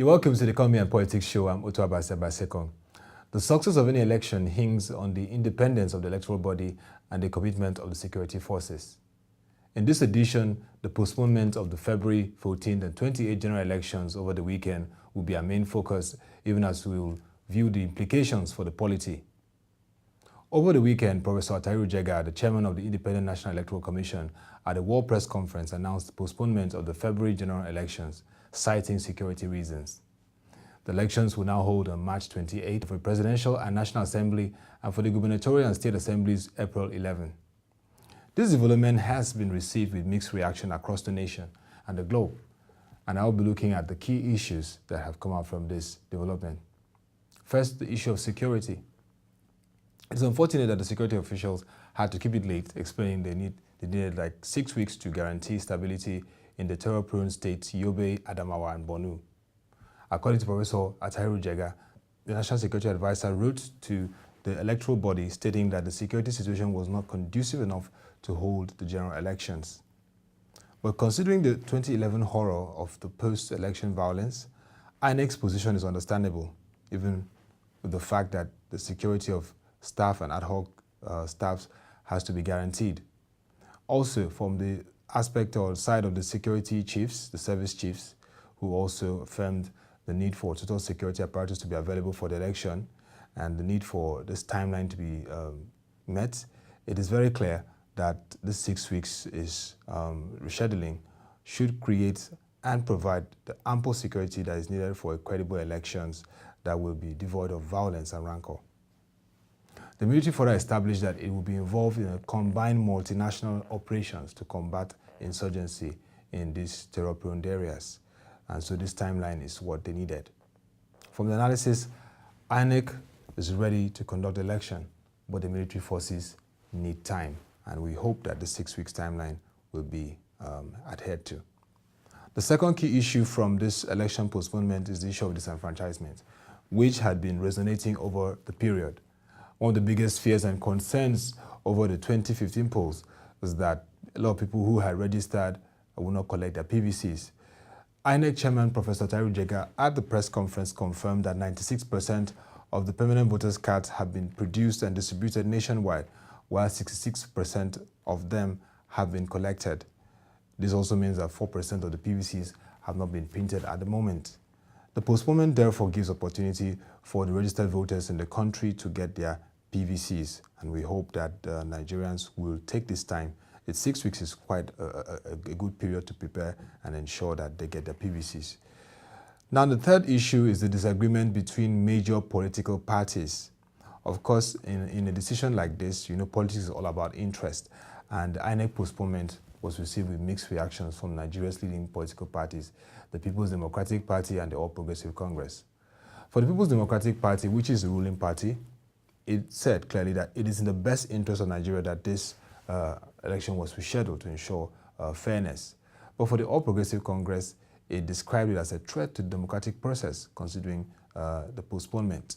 Welcome to the Economy and Politics Show. I'm Otu Abase. The success of any election hinges on the independence of the electoral body and the commitment of the security forces. In this edition, the postponement of the February 14th and 28th general elections over the weekend will be our main focus, even as we will view the implications for the polity. Over the weekend, Professor Atairu Jega, the chairman of the Independent National Electoral Commission, at a World Press Conference announced the postponement of the February general elections, citing security reasons. The elections will now hold on March 28 for the Presidential and National Assembly and for the Gubernatorial and State Assemblies April 11. This development has been received with mixed reaction across the nation and the globe, and I'll be looking at the key issues that have come out from this development. First, the issue of security. It's unfortunate that the security officials had to keep it late, explaining they needed like 6 weeks to guarantee stability in the terror-prone states Yobe, Adamawa, and Borno. According to Professor Atairu Jega, the National Security Advisor wrote to the electoral body stating that the security situation was not conducive enough to hold the general elections. But considering the 2011 horror of the post-election violence, INEC's position is understandable, even with the fact that the security of staff and ad hoc staffs has to be guaranteed. Also, from the aspect or side of the security chiefs, the service chiefs, who also affirmed the need for total security apparatus to be available for the election and the need for this timeline to be met, it is very clear that this 6 weeks is rescheduling should create and provide the ample security that is needed for credible elections that will be devoid of violence and rancor. The military further established that it will be involved in a combined multinational operations to combat insurgency in these terror-prone areas. And so this timeline is what they needed. From the analysis, INEC is ready to conduct the election, but the military forces need time. And we hope that the 6 weeks timeline will be adhered to. The second key issue from this election postponement is the issue of disenfranchisement, which had been resonating over the period. One of the biggest fears and concerns over the 2015 polls was that a lot of people who had registered will not collect their PVCs. INEC Chairman Professor Atairu Jega at the press conference confirmed that 96% of the permanent voters' cards have been produced and distributed nationwide, while 66% of them have been collected. This also means that 4% of the PVCs have not been printed at the moment. The postponement therefore gives opportunity for the registered voters in the country to get their PVCs, and we hope that Nigerians will take this time. 6 weeks is quite a good period to prepare and ensure that they get their PVCs. Now, the third issue is the disagreement between major political parties. Of course, in a decision like this, politics is all about interest, and the INEC postponement was received with mixed reactions from Nigeria's leading political parties, the People's Democratic Party and the All Progressive Congress. For the People's Democratic Party, which is the ruling party, it said clearly that it is in the best interest of Nigeria that this election was rescheduled to ensure fairness. But for the All Progressive Congress, it described it as a threat to the democratic process, considering the postponement.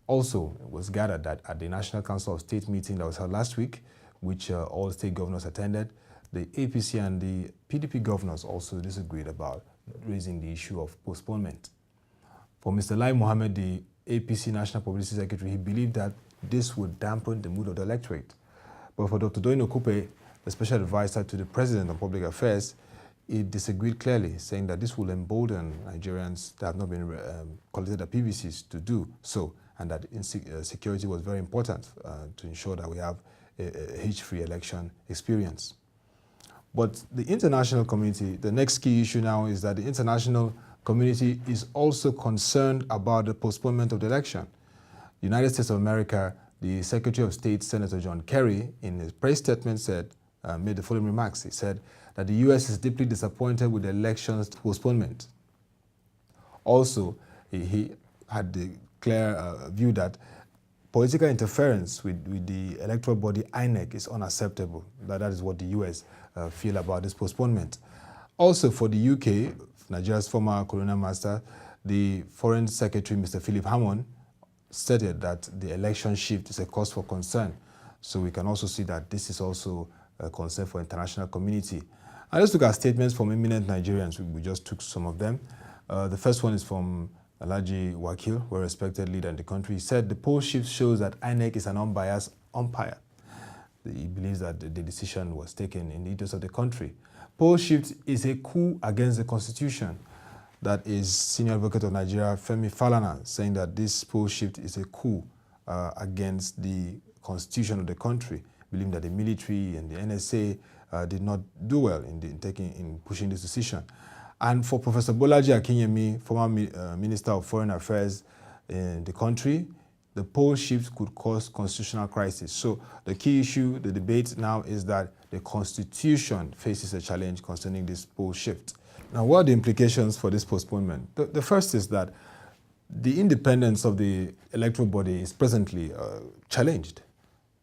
Also, it was gathered that at the National Council of State meeting that was held last week, which all state governors attended, the APC and the PDP governors also disagreed about raising the issue of postponement. For Mr. Lai Mohammed, the APC National Publicity Secretary, he believed that this would dampen the mood of the electorate. But for Dr. Doyin Okupe, the special advisor to the President on Public Affairs, he disagreed clearly, saying that this will embolden Nigerians that have not been collected the PVCs to do so, and that security was very important to ensure that we have a hitch-free election experience. But the international community, the next key issue now is that the international community is also concerned about the postponement of the election. The United States of America, the Secretary of State, Senator John Kerry, in his press statement made the following remarks. He said that the U.S. is deeply disappointed with the election's postponement. Also, he had the clear view that political interference with the electoral body INEC is unacceptable. That is what the U.S. Feel about this postponement. Also, for the UK, Nigeria's former colonial master, the Foreign Secretary, Mr. Philip Hammond, stated that the election shift is a cause for concern. So we can also see that this is also a concern for international community. And let's look at statements from eminent Nigerians. We just took some of them. The first one is from Alhaji Wakil, a respected leader in the country. He said the poll shift shows that INEC is an unbiased umpire. He believes that the decision was taken in the interest of the country. Poll shift is a coup against the constitution. That is Senior Advocate of Nigeria, Femi Falana, saying that this poll shift is a coup against the constitution of the country, believing that the military and the NSA did not do well in pushing this decision. And for Professor Bolaji Akinyemi, former Minister of Foreign Affairs in the country, the poll shift could cause constitutional crisis. So the key issue, the debate now is that the Constitution faces a challenge concerning this poll shift. Now, what are the implications for this postponement? The first is that the independence of the electoral body is presently challenged.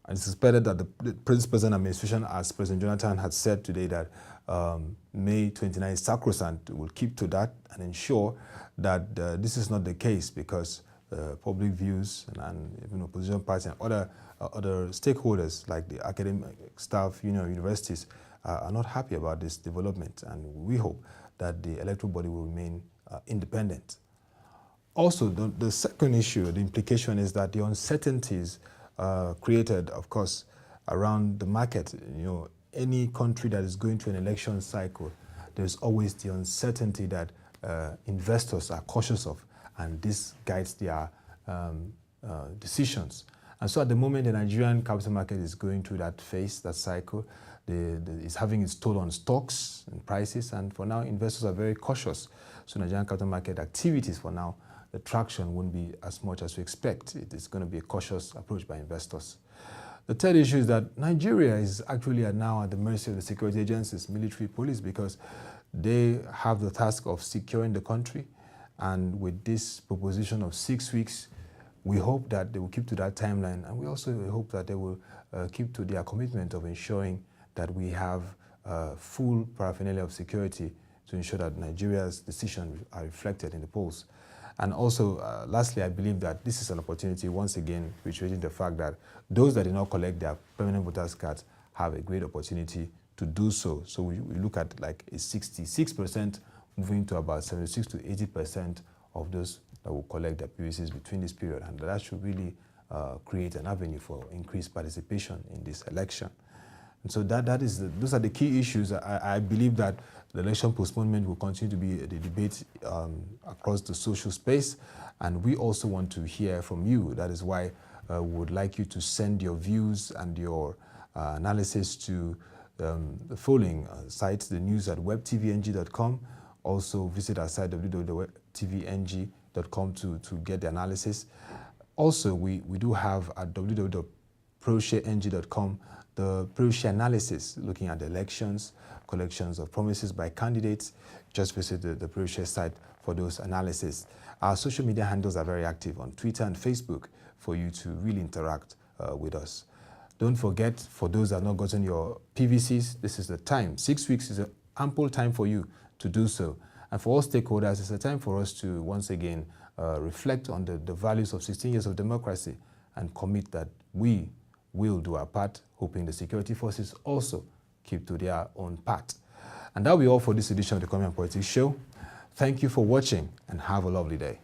And it's expected that the present administration, as President Jonathan had said today, that May 29 sacrosanct, will keep to that and ensure that this is not the case, because public views and even opposition parties and other stakeholders like the academic staff, universities are not happy about this development, and we hope that the electoral body will remain independent. Also, the second issue, the implication is that the uncertainties created, of course, around the market. Any country that is going through an election cycle, there's always the uncertainty that investors are cautious of, and this guides their decisions. And so at the moment, the Nigerian capital market is going through that phase, that cycle. It's having its toll on stocks and prices, and for now, investors are very cautious. So Nigerian capital market activities, for now, the traction won't be as much as we expect. It is going to be a cautious approach by investors. The third issue is that Nigeria is actually now at the mercy of the security agencies, military, police, because they have the task of securing the country. And with this proposition of 6 weeks, we hope that they will keep to that timeline. And we also hope that they will keep to their commitment of ensuring that we have full paraphernalia of security to ensure that Nigeria's decisions are reflected in the polls. And also, lastly, I believe that this is an opportunity, once again, reiterating the fact that those that did not collect their permanent voters' cards have a great opportunity to do so. So we look at like a 66% moving to about 76 to 80% of those that will collect their PVCs between this period. And that should really create an avenue for increased participation in this election. And so those are the key issues. I believe that the election postponement will continue to be the debate across the social space, and we also want to hear from you. That is why we would like you to send your views and your analysis to the following sites: the news at webtvng.com. Also visit our site www.tvng.com to get the analysis. Also, we do have at www.proshareng.com the pro-share analysis, looking at the elections, collections of promises by candidates. Just visit the pro-share site for those analyses. Our social media handles are very active on Twitter and Facebook for you to really interact with us. Don't forget, for those that have not gotten your PVCs, this is the time. 6 weeks is an ample time for you to do so. And for all stakeholders, it's a time for us to once again reflect on the values of 16 years of democracy and commit that we will do our part, hoping the security forces also keep to their own part. And that will be all for this edition of the Economy and Politics Show. Thank you for watching and have a lovely day.